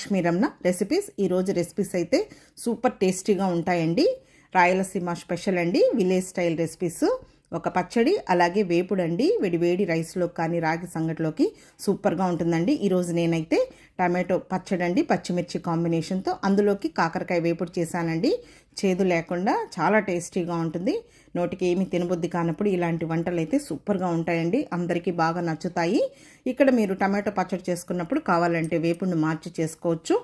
Lakshmi Ramana recipes. ఈరోజు recipes అయితే super టేస్టీగా ఉంటాయండి. రాయలసీమ స్పెషల్ అండి, విలేజ్ స్టైల్ రెసిపీస్. ఒక పచ్చడి అలాగే వేపుడు అండి. వేడి రైస్లో కానీ రాగి సంగటిలోకి సూపర్గా ఉంటుందండి. ఈరోజు నేనైతే టమాటో పచ్చడి అండి, పచ్చిమిర్చి కాంబినేషన్తో అందులోకి కాకరకాయ వేపుడు చేశానండి. చేదు లేకుండా చాలా టేస్టీగా ఉంటుంది. నోటికి ఏమి తినబుద్ధి కానప్పుడు ఇలాంటి వంటలు అయితే సూపర్గా ఉంటాయండి. అందరికీ బాగా నచ్చుతాయి. ఇక్కడ మీరు టమాటో పచ్చడి చేసుకున్నప్పుడు కావాలంటే వేపుడుని మార్చి చేసుకోవచ్చు.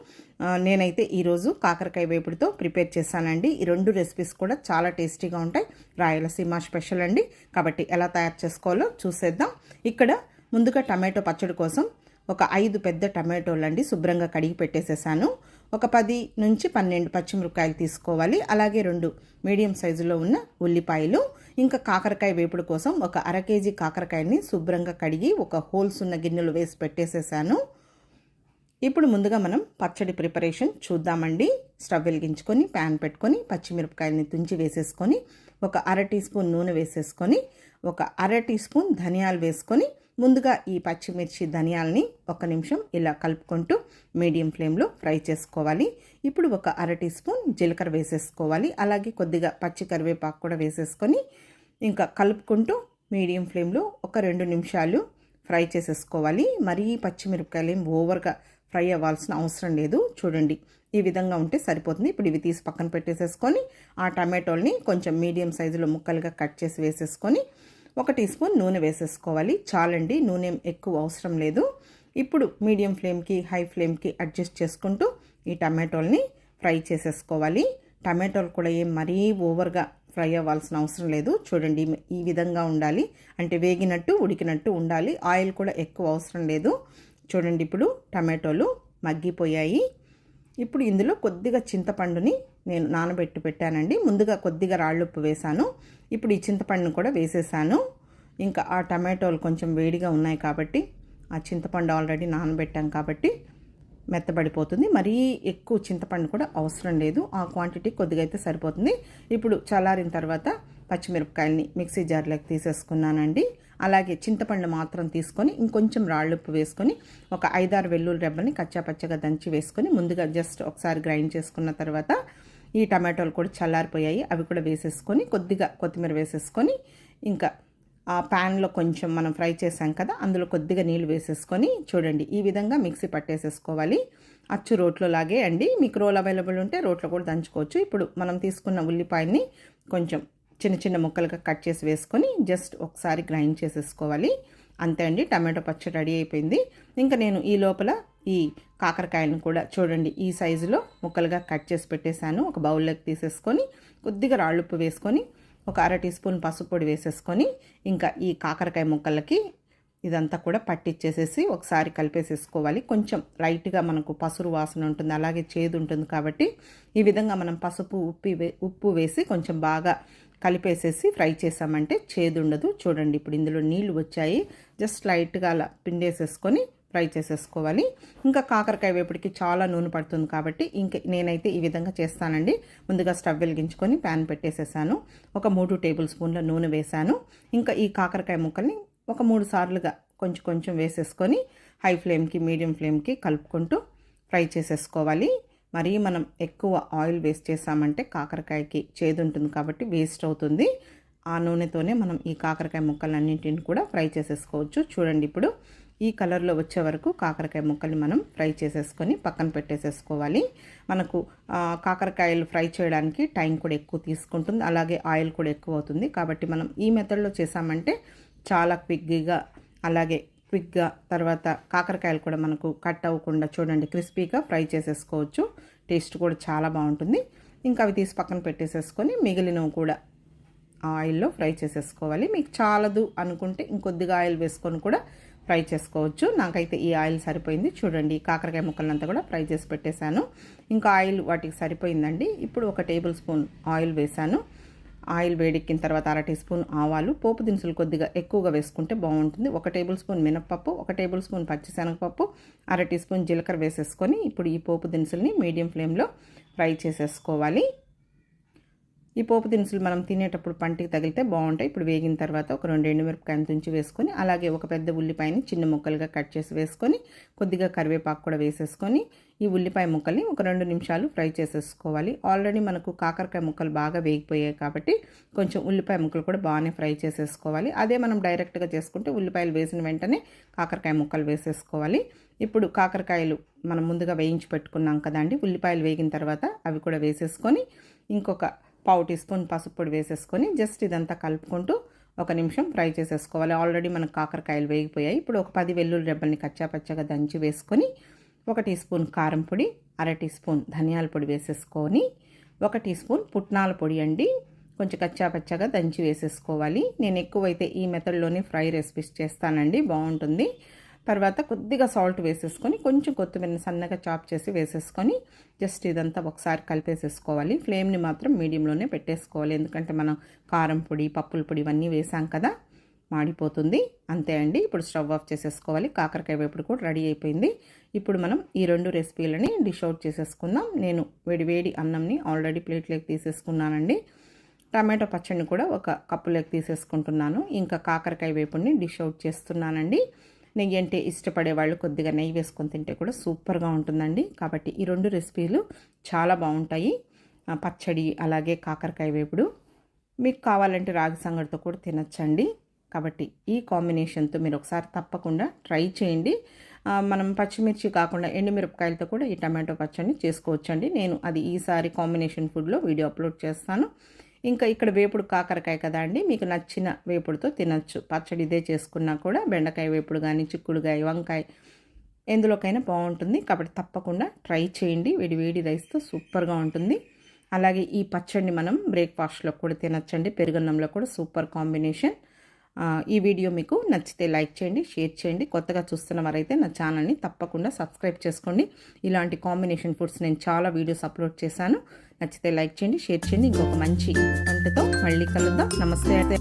నేనైతే ఈరోజు కాకరకాయ వేపుడుతో ప్రిపేర్ చేశానండి. ఈ రెండు రెసిపీస్ కూడా చాలా టేస్టీగా ఉంటాయి. రాయలసీమ స్పెషల్ అండి. కాబట్టి ఎలా తయారు చేసుకోవాలో చూసేద్దాం. ఇక్కడ ముందుగా టమాటో పచ్చడి కోసం ఒక 5 పెద్ద టమాటోలండి శుభ్రంగా కడిగి పెట్టేసేసాను. ఒక 10 నుంచి 12 పచ్చిమిరపకాయలు తీసుకోవాలి. అలాగే 2 మీడియం సైజులో ఉన్న ఉల్లిపాయలు. ఇంకా కాకరకాయ వేపుడు కోసం ఒక 1/2 కేజీ కాకరకాయని శుభ్రంగా కడిగి ఒక హోల్స్ ఉన్న గిన్నెలు వేసి పెట్టేసేసాను. ఇప్పుడు ముందుగా మనం పచ్చడి ప్రిపరేషన్ చూద్దామండి. స్టవ్ వెలిగించుకొని ప్యాన్ పెట్టుకొని పచ్చిమిరపకాయలని తుంచి వేసేసుకొని ఒక 1/2 టీ స్పూన్ నూనె వేసేసుకొని ఒక 1/2 టీ స్పూన్ ధనియాలు వేసుకొని ముందుగా ఈ పచ్చిమిర్చి ధనియాలని 1 నిమిషం ఇలా కలుపుకుంటూ మీడియం ఫ్లేమ్లో ఫ్రై చేసుకోవాలి. ఇప్పుడు ఒక 1/2 టీ స్పూన్ జీలకర్ర వేసేసుకోవాలి. అలాగే కొద్దిగా పచ్చి కరివేపాకు కూడా వేసేసుకొని ఇంకా కలుపుకుంటూ మీడియం ఫ్లేమ్లో ఒక 2 నిమిషాలు ఫ్రై చేసేసుకోవాలి. మరీ పచ్చిమిరపకాయలు ఏం ఓవర్గా ఫ్రై అవ్వాల్సిన అవసరం లేదు. చూడండి, ఈ విధంగా ఉంటే సరిపోతుంది. ఇప్పుడు ఇవి తీసి పక్కన పెట్టేసేసుకొని ఆ టమాటోల్ని కొంచెం మీడియం సైజులో ముక్కలుగా కట్ చేసి వేసేసుకొని 1 టీ స్పూన్ నూనె వేసేసుకోవాలి. చాలండి, నూనె ఎక్కువ అవసరం లేదు. ఇప్పుడు మీడియం ఫ్లేమ్కి హై ఫ్లేమ్కి అడ్జస్ట్ చేసుకుంటూ ఈ టమాటోల్ని ఫ్రై చేసేసుకోవాలి. టమాటోలు కూడా ఏం మరీ ఓవర్గా ఫ్రై అవ్వాల్సిన అవసరం లేదు. చూడండి, ఈ విధంగా ఉండాలి. అంటే వేగినట్టు ఉడికినట్టు ఉండాలి. ఆయిల్ కూడా ఎక్కువ అవసరం లేదు. చూడండి, ఇప్పుడు టమాటోలు మగ్గిపోయాయి. ఇప్పుడు ఇందులో కొద్దిగా చింతపండుని నేను నానబెట్టి పెట్టానండి. ముందుగా కొద్దిగా రాళ్ళుప్పు వేశాను. ఇప్పుడు ఈ చింతపండుని కూడా వేసేసాను. ఇంకా ఆ టమాటోలు కొంచెం వేడిగా ఉన్నాయి కాబట్టి ఆ చింతపండు ఆల్రెడీ నానబెట్టాం కాబట్టి మెత్తబడిపోతుంది. మరీ ఎక్కువ చింతపండు కూడా అవసరం లేదు. ఆ క్వాంటిటీ కొద్దిగా అయితే సరిపోతుంది. ఇప్పుడు చల్లారిన తర్వాత పచ్చిమిరపకాయలని మిక్సీ జార్లోకి తీసేసుకున్నానండి. అలాగే చింతపండు మాత్రం తీసుకొని ఇంకొంచెం రాళ్ళుప్పు వేసుకొని ఒక 5-6 వెల్లుల్లి రెబ్బల్ని కచ్చాపచ్చగా దంచి వేసుకొని ముందుగా జస్ట్ ఒకసారి గ్రైండ్ చేసుకున్న తర్వాత ఈ టమాటోలు కూడా చల్లారిపోయాయి. అవి కూడా వేసేసుకొని కొద్దిగా కొత్తిమీర వేసేసుకొని ఇంకా ఆ ప్యాన్లో కొంచెం మనం ఫ్రై చేసాం కదా, అందులో కొద్దిగా నీళ్ళు వేసేసుకొని చూడండి ఈ విధంగా మిక్సీ పట్టేసేసుకోవాలి. అచ్చు రోట్లో లాగే అండి. మీకు రోల్ అవైలబుల్ ఉంటే రోట్లో కూడా దంచుకోవచ్చు. ఇప్పుడు మనం తీసుకున్న ఉల్లిపాయని కొంచెం చిన్న ముక్కలుగా కట్ చేసి వేసుకొని జస్ట్ ఒకసారి గ్రైండ్ చేసేసుకోవాలి. అంతే అండి, టమాటో పచ్చడి రెడీ అయిపోయింది. ఇంకా నేను ఈ లోపల ఈ కాకరకాయలను కూడా చూడండి ఈ సైజులో ముక్కలుగా కట్ చేసి పెట్టేశాను. ఒక బౌల్లోకి తీసేసుకొని కొద్దిగా రాళ్ళుప్పు వేసుకొని ఒక 1/2 టీ స్పూన్ పసుపు పొడి వేసేసుకొని ఇంకా ఈ కాకరకాయ ముక్కలకి ఇదంతా కూడా పట్టించేసేసి ఒకసారి కలిపేసేసుకోవాలి. కొంచెం లైట్గా మనకు పసురు వాసన ఉంటుంది, అలాగే చేదు ఉంటుంది కాబట్టి ఈ విధంగా మనం పసుపు ఉప్పు వేసి కొంచెం బాగా కలిపేసేసి ఫ్రై చేసామంటే చేదు ఉండదు. చూడండి, ఇప్పుడు ఇందులో నీళ్లు వచ్చాయి. జస్ట్ లైట్గా అలా పిండేసేసుకొని ఫ్రై చేసేసుకోవాలి. ఇంకా కాకరకాయ వేపుడికి చాలా నూనె పడుతుంది కాబట్టి ఇంకా నేనైతే ఈ విధంగా చేస్తానండి. ముందుగా స్టవ్ వెలిగించుకొని ప్యాన్ పెట్టేసేసాను. ఒక 3 టేబుల్ స్పూన్ల నూనె వేసాను. ఇంకా ఈ కాకరకాయ ముక్కల్ని ఒక 3 సార్లుగా కొంచెం వేసేసుకొని హై ఫ్లేమ్కి మీడియం ఫ్లేమ్కి కలుపుకుంటూ ఫ్రై చేసేసుకోవాలి. మరీ మనం ఎక్కువ ఆయిల్ వేస్ట్ చేసామంటే కాకరకాయకి చేదు ఉంటుంది కాబట్టి వేస్ట్ అవుతుంది. ఆ నూనెతోనే మనం ఈ కాకరకాయ ముక్కలన్నింటిని కూడా ఫ్రై చేసేసుకోవచ్చు. చూడండి, ఇప్పుడు ఈ కలర్లో వచ్చే వరకు కాకరకాయ ముక్కల్ని మనం ఫ్రై చేసేసుకొని పక్కన పెట్టేసేసుకోవాలి. మనకు కాకరకాయలు ఫ్రై చేయడానికి టైం కూడా ఎక్కువ తీసుకుంటుంది, అలాగే ఆయిల్ కూడా ఎక్కువ అవుతుంది. కాబట్టి మనం ఈ మెథడ్లో చేసామంటే చాలా క్విక్గా అలాగే క్విక్గా తర్వాత కాకరకాయలు కూడా మనకు కట్ అవ్వకుండా చూడండి క్రిస్పీగా ఫ్రై చేసేసుకోవచ్చు. టేస్ట్ కూడా చాలా బాగుంటుంది. ఇంకా అవి తీసి పక్కన పెట్టేసేసుకొని మిగిలినవి కూడా ఆయిల్లో ఫ్రై చేసేసుకోవాలి. మీకు చాలదు అనుకుంటే ఇంకొద్దిగా ఆయిల్ వేసుకొని కూడా ఫ్రై చేసుకోవచ్చు. నాకైతే ఈ ఆయిల్ సరిపోయింది. చూడండి, కాకరకాయ ముక్కలంతా కూడా ఫ్రై చేసి పెట్టేశాను. ఇంకా ఆయిల్ వాటికి సరిపోయిందండి. ఇప్పుడు 1 టేబుల్ స్పూన్ ఆయిల్ వేశాను. ఆయిల్ వేడెక్కిన తర్వాత 1/2 టీ స్పూన్ ఆవాలు, పోపు దినుసులు కొద్దిగా ఎక్కువగా వేసుకుంటే బాగుంటుంది. 1 టేబుల్ స్పూన్ మినప్పప్పు, 1 టేబుల్ స్పూన్ పచ్చిశనగపప్పు, 1/2 టీ స్పూన్ జీలకర్ర వేసేసుకొని ఇప్పుడు ఈ పోపు దినుసుల్ని మీడియం ఫ్లేమ్లో ఫ్రై చేసేసుకోవాలి. ఈ పోపు దినుసులు మనం తినేటప్పుడు పంటికి తగిలితే బాగుంటాయి. ఇప్పుడు వేగిన తర్వాత ఒక 2 ఎండుమిరపకాయలు తుంచి వేసుకొని, అలాగే ఒక పెద్ద ఉల్లిపాయని చిన్న ముక్కలుగా కట్ చేసి వేసుకొని, కొద్దిగా కరివేపాకు కూడా వేసేసుకొని, ఈ ఉల్లిపాయ ముక్కల్ని ఒక 2 నిమిషాలు ఫ్రై చేసేసుకోవాలి. ఆల్రెడీ మనకు కాకరకాయ ముక్కలు బాగా వేగిపోయాయి కాబట్టి కొంచెం ఉల్లిపాయ ముక్కలు కూడా బాగానే ఫ్రై చేసేసుకోవాలి. అదే మనం డైరెక్ట్గా చేసుకుంటే ఉల్లిపాయలు వేసిన వెంటనే కాకరకాయ ముక్కలు వేసేసుకోవాలి. ఇప్పుడు కాకరకాయలు మనం ముందుగా వేయించి పెట్టుకున్నాం కదండి, ఉల్లిపాయలు వేగిన తర్వాత అవి కూడా వేసేసుకొని, ఇంకొక పావు టీ స్పూన్ పసుపు పొడి వేసేసుకొని జస్ట్ ఇదంతా కలుపుకుంటూ 1 నిమిషం ఫ్రై చేసేసుకోవాలి. ఆల్రెడీ మనకు కాకరకాయలు వేగిపోయాయి. ఇప్పుడు ఒక 10 వెల్లుల్లి రెబ్బల్ని కచ్చాపచ్చగా దంచి వేసుకొని, 1 టీ స్పూన్ కారం పొడి, 1/2 టీ స్పూన్ ధనియాల పొడి వేసేసుకొని, 1 టీ స్పూన్ పుట్నాల పొడి అండి కొంచెం కచ్చాపచ్చగా దంచి వేసేసుకోవాలి. నేను ఎక్కువైతే ఈ మెథడ్లోనే ఫ్రై రెసిపీస్ చేస్తానండి, బాగుంటుంది. తర్వాత కొద్దిగా సాల్ట్ వేసేసుకొని, కొంచెం కొత్తిమీరని సన్నగా చాప్ చేసి వేసేసుకొని జస్ట్ ఇదంతా ఒకసారి కలిపేసేసుకోవాలి. ఫ్లేమ్ని మాత్రం మీడియంలోనే పెట్టేసుకోవాలి, ఎందుకంటే మనం కారం పొడి, పప్పుల పొడి ఇవన్నీ వేసాం కదా, మాడిపోతుంది. అంతే అండి. ఇప్పుడు స్టవ్ ఆఫ్ చేసేసుకోవాలి. కాకరకాయ వేపుడు కూడా రెడీ అయిపోయింది. ఇప్పుడు మనం ఈ 2 రెసిపీలని డిష్ అవుట్ చేసేసుకుందాం. నేను వేడివేడి అన్నంని ఆల్రెడీ ప్లేట్లోకి తీసేసుకున్నానండి. టమాటో పచ్చడిని కూడా ఒక కప్పులోకి తీసేసుకుంటున్నాను. ఇంకా కాకరకాయ వేపుడిని డిష్ అవుట్ చేస్తున్నానండి. నెయ్యి అంటే ఇష్టపడే వాళ్ళు కొద్దిగా నెయ్యి వేసుకొని తింటే కూడా సూపర్గా ఉంటుందండి. కాబట్టి ఈ 2 రెసిపీలు చాలా బాగుంటాయి, పచ్చడి అలాగే కాకరకాయ వేపుడు. మీకు కావాలంటే రాగి సంగటితో కూడా తినచ్చండి. కాబట్టి ఈ కాంబినేషన్తో మీరు ఒకసారి తప్పకుండా ట్రై చేయండి. మనం పచ్చిమిర్చి కాకుండా ఎండుమిరపకాయలతో కూడా ఈ టమాటో పచ్చడిని చేసుకోవచ్చండి. నేను అది ఈసారి కాంబినేషన్ ఫుడ్లో వీడియో అప్లోడ్ చేస్తాను. ఇంకా ఇక్కడ వేపుడు కాకరకాయ కదా అండి, మీకు నచ్చిన వేపుడుతో తినచ్చు. పచ్చడి ఇదే చేసుకున్నా కూడా బెండకాయ వేపుడు కానీ, చిక్కుడుకాయ, వంకాయ ఎందులోకైనా బాగుంటుంది. కాబట్టి తప్పకుండా ట్రై చేయండి. వేడి రైస్తో సూపర్గా ఉంటుంది. అలాగే ఈ పచ్చడిని మనం బ్రేక్ఫాస్ట్లో కూడా తినచ్చండి, పెరుగన్నంలో కూడా సూపర్ కాంబినేషన్. ఈ వీడియో మీకు నచ్చితే లైక్ చేయండి, షేర్ చేయండి. కొత్తగా చూస్తున్న వారైతే నా ఛానల్ని తప్పకుండా సబ్స్క్రైబ్ చేసుకోండి. ఇలాంటి కాంబినేషన్ ఫుడ్స్ నేను చాలా వీడియోస్ అప్లోడ్ చేశాను. నచ్చితే లైక్ చేయండి, షేర్ చేయండి. ఇంకొక మంచి వంటతో మళ్ళీ కలుద్దాం. నమస్తే.